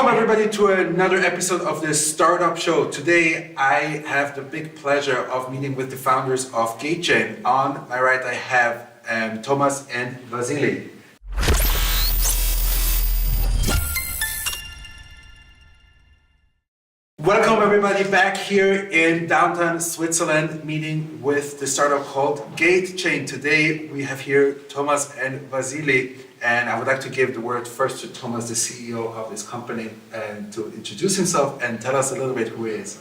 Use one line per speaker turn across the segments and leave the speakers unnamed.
everybody to another episode of the Startup Show. Today I have the big pleasure of meeting with the founders of Gatechain. On my right I have Thomas and Wassilios. Welcome everybody back here in downtown Switzerland, meeting with the startup called Gatechain. Today we have here Thomas and Wassilios, and I would like to give the word first to Thomas, the CEO of this company, and to introduce himself and tell us a little bit who he is.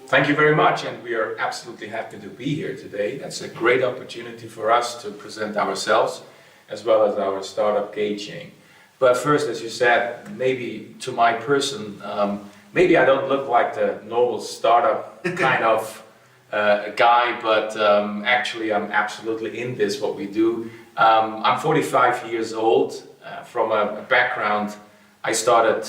Thank you very much, and we are absolutely happy to be here today. That's a great opportunity for us to present ourselves as well as our startup Gatechain. But first, as you said, maybe to my person, maybe I don't look like the normal startup kind of guy, but actually I'm absolutely in this, what we do. I'm 45 years old. From a background, I started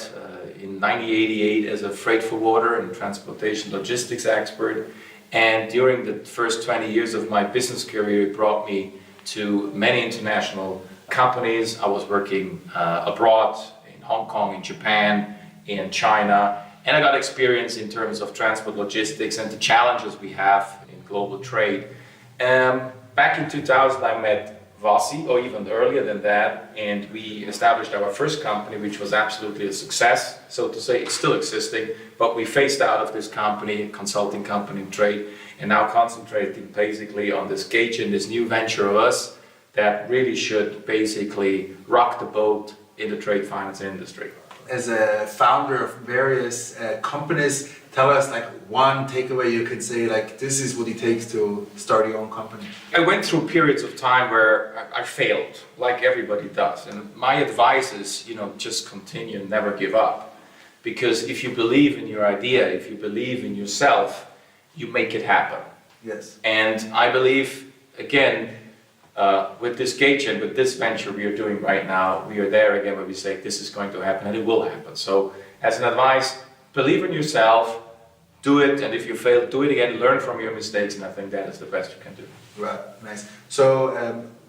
in 1988 as a freight forwarder and transportation logistics expert. And during the first 20 years of my business career, it brought me to many international companies. I was working abroad, in Hong Kong, in Japan, in China. And I got experience in terms of transport logistics and the challenges we have in global trade. Back in 2000, I met Wassi, or even earlier than that, and we established our first company, which was absolutely a success, so to say. It's still existing, but we phased out of this company, a consulting company in trade, and now concentrating basically on this Gatechain, this new venture of us that really should basically rock the boat in the trade finance industry.
As a founder of various companies, tell us like one takeaway you could say, like this is what it takes to start your own company.
I went through periods of time where I failed, like everybody does. And my advice is, just continue and never give up. Because if you believe in your idea, if you believe in yourself, you make it happen.
Yes.
And I believe, again, with this Gatechain, with this venture we are doing right now, we are there again where we say this is going to happen and it will happen. So as an advice, believe in yourself, do it, and if you fail, do it again, learn from your mistakes, and I think that is the best you can do.
Right, nice. So,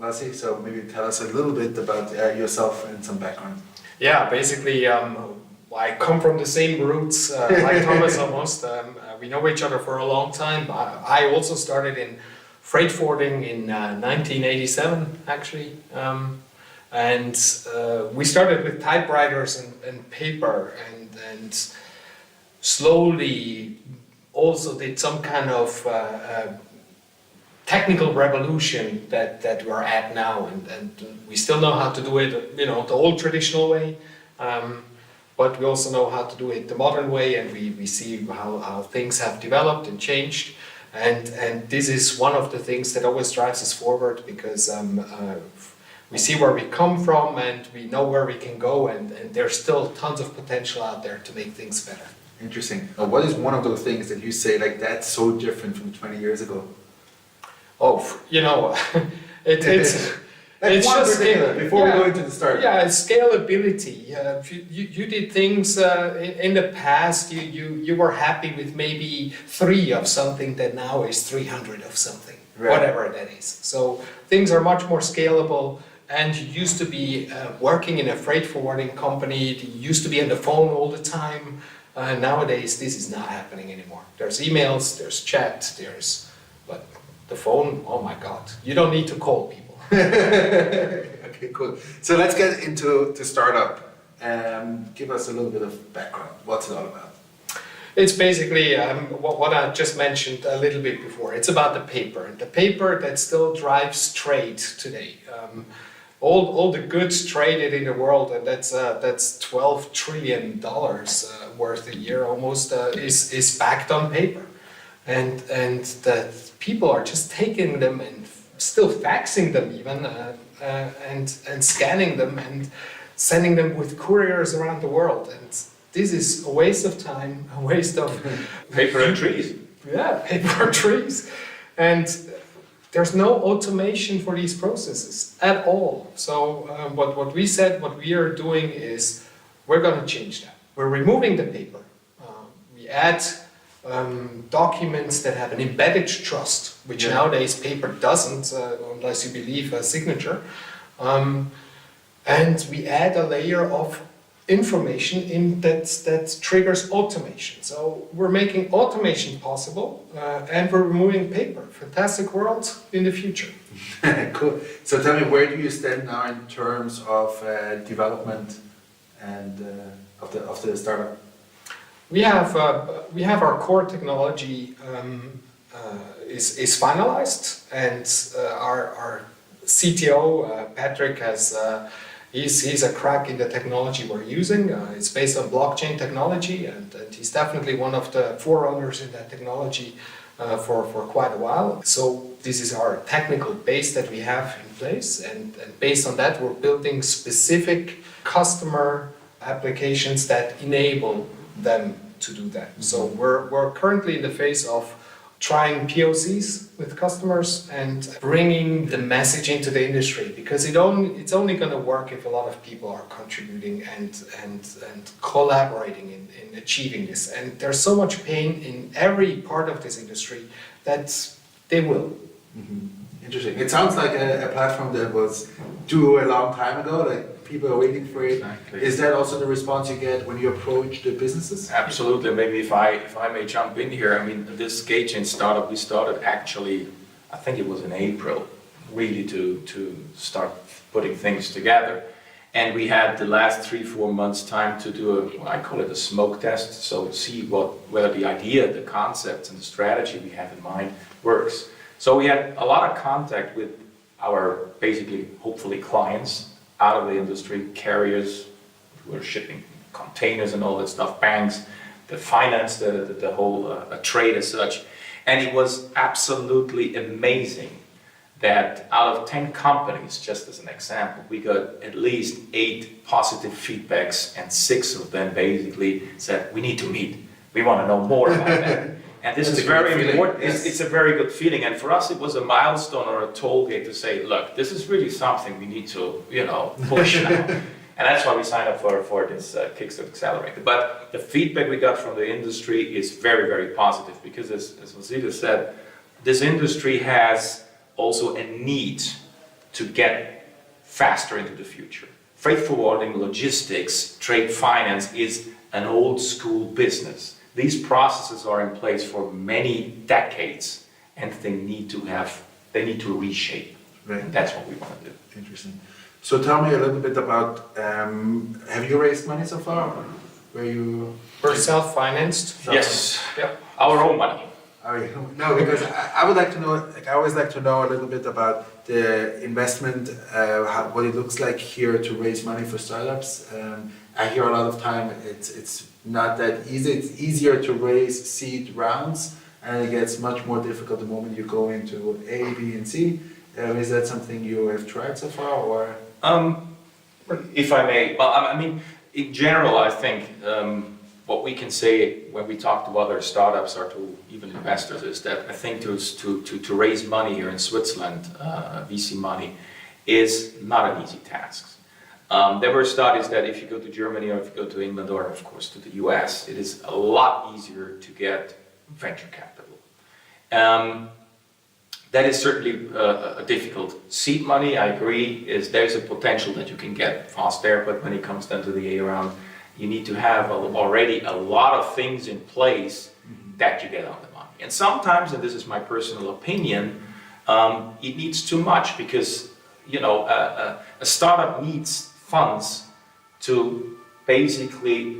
Wassi, so maybe tell us a little bit about yourself and some background.
Yeah, basically, I come from the same roots like Thomas almost. We know each other for a long time. I also started in freight forwarding in 1987, actually. And we started with typewriters and paper, and slowly also did some kind of technical revolution that we're at now, and we still know how to do it, the old traditional way, but we also know how to do it the modern way, and we see how things have developed and changed, and this is one of the things that always drives us forward, because we see where we come from and we know where we can go, and there's still tons of potential out there to make things better.
Interesting. What is one of those things that you say like that's so different from 20 years ago?
Oh, it's just
before we go into the start.
Yeah, scalability. You did things in the past. You were happy with maybe 3 of something that now is 300 of something, right. Whatever that is. So things are much more scalable. And you used to be working in a freight forwarding company. You used to be on the phone all the time. Nowadays, this is not happening anymore. There's emails, there's chat, but the phone, oh my God, you don't need to call people.
Okay, cool. So let's get into the startup. Give us a little bit of background. What's it all about?
It's basically what I just mentioned a little bit before. It's about the paper, and the paper that still drives trade today. All the goods traded in the world, and that's $12 trillion worth a year almost, is backed on paper, and that people are just taking them and still faxing them even, and scanning them and sending them with couriers around the world, and this is a waste of time, a waste of
paper and trees.
Yeah, paper and trees, and there's no automation for these processes at all. So what we said, what we are doing is we're going to change that. We're removing the paper. We add documents that have an embedded trust, which nowadays paper doesn't, unless you believe a signature. And we add a layer of information in that triggers automation. So we're making automation possible and we're removing paper. Fantastic world in the future.
Cool. So tell me, where do you stand now in terms of development and of the startup?
We have our core technology is finalized, and our CTO Patrick has he's a crack in the technology we're using. It's based on blockchain technology, and he's definitely one of the forerunners in that technology for quite a while. So this is our technical base that we have in place, and based on that, we're building specific customer applications that enable them to do that. So we're currently in the phase of trying POCs with customers and bringing the message into the industry, because it's only going to work if a lot of people are contributing and collaborating in achieving this. And there's so much pain in every part of this industry that they will.
Mm-hmm. Interesting. It sounds like a platform that was due a long time ago, like people are waiting for it.
Exactly.
Is that also the response you get when you approach the businesses?
Absolutely. Maybe if I may jump in here, I mean, this Gatechain startup, we started actually, I think it was in April, really to start putting things together. And we had the last 3-4 months time to do I call it a smoke test, so see whether the idea, the concept and the strategy we have in mind works. So we had a lot of contact with our, basically, hopefully clients out of the industry, carriers who are shipping containers and all that stuff, banks, the finance, the whole trade as such. And it was absolutely amazing that out of 10 companies, just as an example, we got at least 8 positive feedbacks, and 6 of them basically said, we need to meet, we want to know more about that. And this is very important.
Yes.
It's a very good feeling, and for us it was a milestone or a toll gate to say, look, this is really something we need to, push now. And that's why we signed up for this Kickstart Accelerator. But the feedback we got from the industry is very, very positive, because as Wassilios said, this industry has also a need to get faster into the future. Freight forwarding, logistics, trade finance is an old school business. These processes are in place for many decades, and they need to reshape.
Right.
And that's what we want to do.
Interesting. So tell me a little bit about, have you raised money so far?
We're self-financed.
Yes,
Yep.
our own money.
No, because I would like to know, like I always like to know a little bit about the investment, what it looks like here to raise money for startups. I hear a lot of time it's not that easy. It's easier to raise seed rounds, and it gets much more difficult the moment you go into A, B, and C. Is that something you have tried so far, or?
If I may, well, I mean, in general, I think what we can say when we talk to other startups or to even investors is that I think to raise money here in Switzerland, VC money, is not an easy task. There were studies that if you go to Germany or if you go to England or of course to the US, it is a lot easier to get venture capital. That is certainly a difficult. Seed money, I agree, there's a potential that you can get fast there, but when it comes down to the A round, you need to have already a lot of things in place that you get on the money. And sometimes, and this is my personal opinion, it needs too much, because a startup needs funds to basically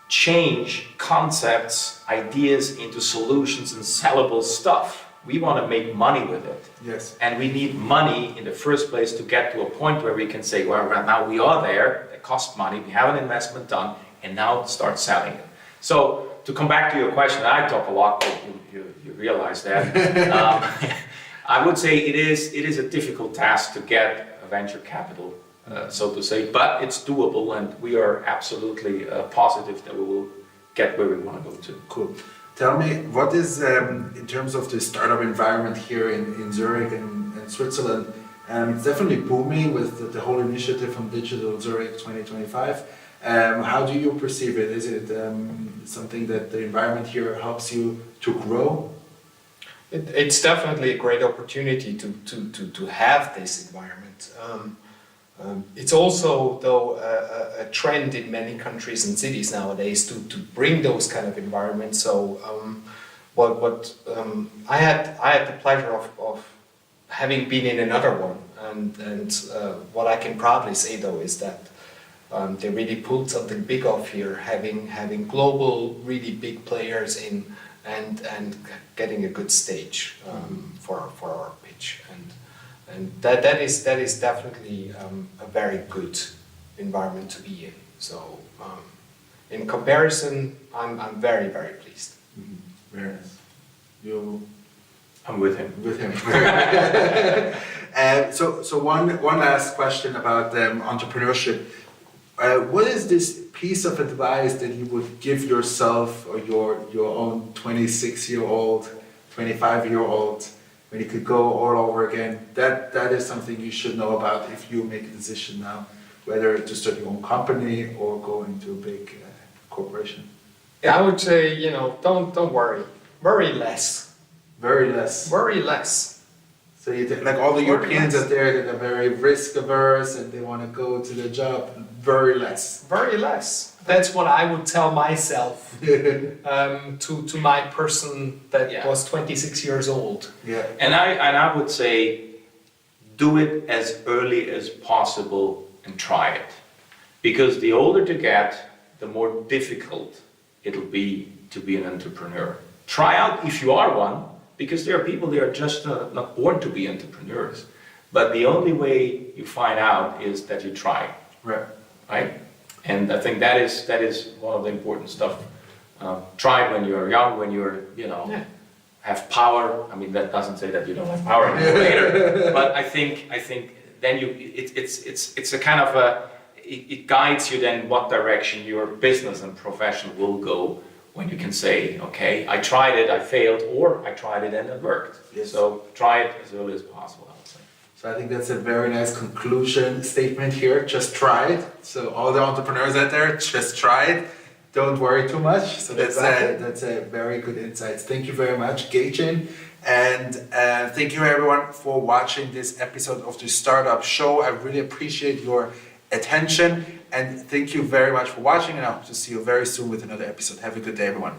change concepts, ideas into solutions and sellable stuff. We want to make money with it.
Yes.
And we need money in the first place to get to a point where we can say, well, right now we are there, it costs money, we have an investment done, and now start selling it. So to come back to your question, I talk a lot, but you realize that. I would say it is a difficult task to get a venture capital, so to say, but it's doable, and we are absolutely positive that we will get where we want to go to.
Cool. Tell me, what is, in terms of the startup environment here in Zurich and Switzerland, it's definitely booming with the whole initiative from Digital Zurich 2025. How do you perceive it? Is it something that the environment here helps you to grow?
It's definitely a great opportunity to have this environment. It's also, though, a trend in many countries and cities nowadays to bring those kind of environments. So, I had the pleasure of having been in another one, and what I can proudly say though is that they really pulled something big off here, having global, really big players in, and getting a good stage for our pitch, and that is definitely a very good environment to be in. So in comparison, I'm very, very pleased.
Very nice.
I'm with him.
With him. So one last question about entrepreneurship. What is this piece of advice that you would give yourself or your own 26-year-old, 25-year-old, when you could go all over again? That is something you should know about if you make a decision now, whether to start your own company or go into a big corporation.
Yeah, I would say, don't worry. Worry less.
Very less.
Worry less.
So you like all the
Worry
Europeans
less.
out there that are very risk averse and they want to go to the job, very less.
Very less. That's what I would tell myself to my person that
Yeah.
was 26 years old.
Yeah.
And I would say, do it as early as possible and try it. Because the older you get, the more difficult it'll be to be an entrepreneur. Try out if you are one, because there are people that are just not born to be entrepreneurs. But the only way you find out is that you try,
Right.
right? And I think that is one of the important stuff. Try when you're young, when you're,
Yeah.
have power. I mean, that doesn't say that you don't have power anymore later. But I think then it's a kind of it guides you then what direction your business and profession will go when you can say, okay, I tried it, I failed, or I tried it and it worked.
Yes.
So try it as early as possible, I would say.
So I think that's a very nice conclusion statement here. Just try it. So all the entrepreneurs out there, just try it. Don't worry too much. So that's a very good insight. Thank you very much, Gatechain. And thank you everyone for watching this episode of the Startup Show. I really appreciate your attention and thank you very much for watching, and I hope to see you very soon with another episode. Have a good day, everyone.